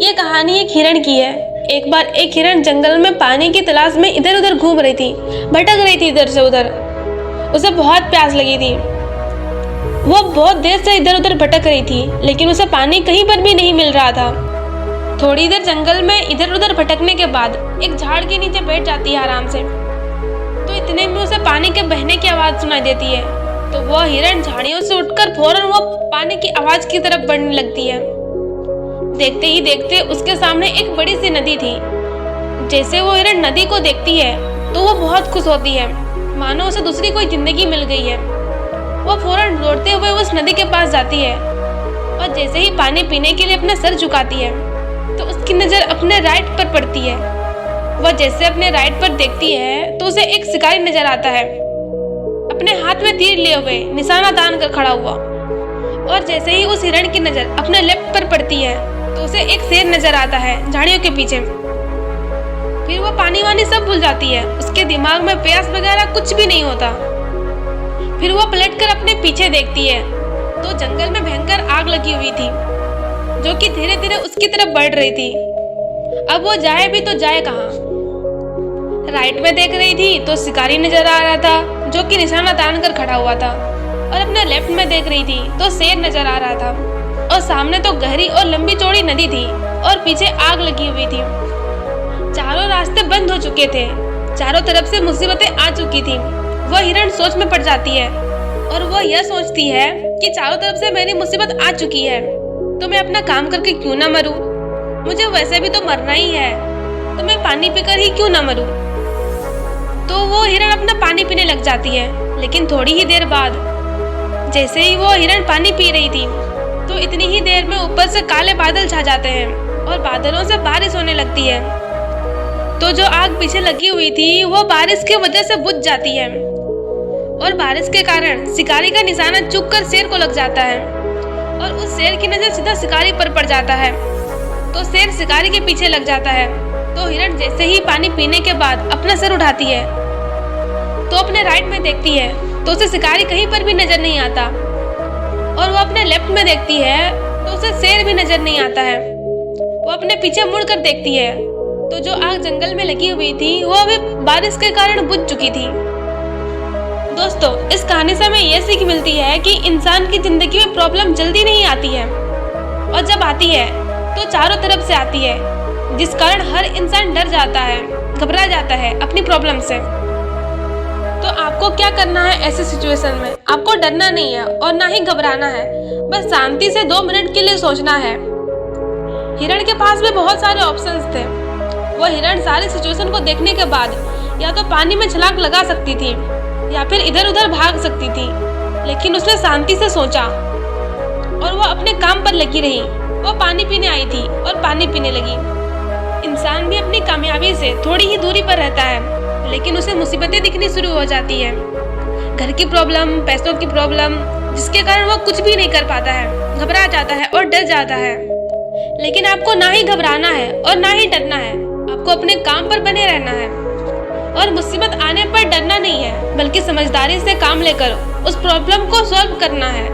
ये कहानी एक हिरण की है। एक बार एक हिरण जंगल में पानी की तलाश में इधर उधर घूम रही थी, भटक रही थी इधर से उधर। उसे बहुत प्यास लगी थी। वो बहुत देर से इधर उधर भटक रही थी, लेकिन उसे पानी कहीं पर भी नहीं मिल रहा था। थोड़ी देर जंगल में इधर उधर भटकने के बाद एक झाड़ के नीचे बैठ जाती है आराम से। तो इतने में उसे पानी के बहने की आवाज़ सुनाई देती है। तो वह हिरण झाड़ियों से उठकर फौरन वो पानी की आवाज़ की तरफ बढ़ने लगती है। देखते ही देखते उसके सामने एक बड़ी सी नदी थी। जैसे वो हिरण नदी को देखती है तो वो बहुत खुश होती है, मानो उसे दूसरी कोई जिंदगी मिल गई है। वो फौरन दौड़ते हुए उस नदी के पास जाती है और जैसे ही पानी पीने के लिए अपना सर झुकाती है तो उसकी नज़र अपने राइट पर पड़ती है। वह जैसे अपने राइट पर देखती है तो उसे एक शिकारी नजर आता है, अपने हाथ में तीर लिए हुए निशाना तान कर खड़ा हुआ। और जैसे ही उस हिरण की नज़र अपने लेफ्ट पर पड़ती है तो उसे एक शेर नजर आता है झाड़ियों के पीछे। फिर वो पानी वानी सब भूल जाती है, उसके दिमाग में प्यास वगैरह कुछ भी नहीं होता। फिर वो पलटकर अपने पीछे देखती है तो जंगल में भयंकर आग लगी हुई थी, जो कि धीरे धीरे उसकी तरफ बढ़ रही थी। अब वो जाए भी तो जाए कहाँ। राइट में देख रही थी तो शिकारी नजर आ रहा था, जो कि निशाना तान कर खड़ा हुआ था। और अपने लेफ्ट में देख रही थी तो शेर नजर आ रहा था। और सामने तो गहरी और लंबी चौड़ी नदी थी और पीछे आग लगी हुई थी। चारों रास्ते बंद हो चुके थे, चारों तरफ से मुसीबतें आ चुकी थी। वह हिरण सोच में पड़ जाती है और वह यह सोचती है कि चारों तरफ से मेरी मुसीबत आ चुकी है तो मैं अपना काम करके क्यों ना मरूं। मुझे वैसे भी तो मरना ही है, तो मैं पानी पीकर ही क्यों ना मरूं। तो वो हिरण अपना पानी पीने लग जाती है। लेकिन थोड़ी ही देर बाद जैसे ही वो हिरण पानी पी रही थी तो इतनी ही देर में ऊपर से काले बादल छा जाते हैं और बादलों से बारिश होने लगती है। तो जो आग पीछे लगी हुई थी वो बारिश की वजह से बुझ जाती है और बारिश के कारण शिकारी का निशाना चुपकर शेर को लग जाता है और उस शेर की नजर सीधा शिकारी पर पड़ जाता है। तो शेर शिकारी के पीछे लग जाता है। तो हिरण जैसे ही पानी पीने के बाद अपना सर उठाती है तो अपने राइट में देखती है तो उसे शिकारी कहीं पर भी नजर नहीं आता। और वो अपने लेफ्ट में देखती है तो उसे शेर भी नजर नहीं आता है। वो अपने पीछे मुड़कर देखती है तो जो आग जंगल में लगी हुई थी वो अभी बारिश के कारण बुझ चुकी थी। दोस्तों, इस कहानी से हमें यह सीख मिलती है कि इंसान की जिंदगी में प्रॉब्लम जल्दी नहीं आती है और जब आती है तो चारों तरफ से आती है, जिस कारण हर इंसान डर जाता है, घबरा जाता है अपनी प्रॉब्लम से। तो आपको क्या करना है ऐसे सिचुएशन में? आपको डरना नहीं है और ना ही घबराना है, बस शांति से 2 मिनट के लिए सोचना है। हिरण के पास भी बहुत सारे ऑप्शंस थे। वो हिरण सारी सिचुएशन को देखने के बाद या तो पानी में छलांग लगा सकती थी या फिर इधर उधर भाग सकती थी, लेकिन उसने शांति से सोचा और वो अपने काम पर लगी रही। वो पानी पीने आई थी और पानी पीने लगी। इंसान भी अपनी कामयाबी से थोड़ी ही दूरी पर रहता है, लेकिन उसे मुसीबतें दिखनी शुरू हो जाती है। घर की प्रॉब्लम, पैसों की प्रॉब्लम, जिसके कारण वो कुछ भी नहीं कर पाता है, घबरा जाता है और डर जाता है। लेकिन आपको ना ही घबराना है और ना ही डरना है, आपको अपने काम पर बने रहना है और मुसीबत आने पर डरना नहीं है, बल्कि समझदारी से काम लेकर उस प्रॉब्लम को सॉल्व करना है।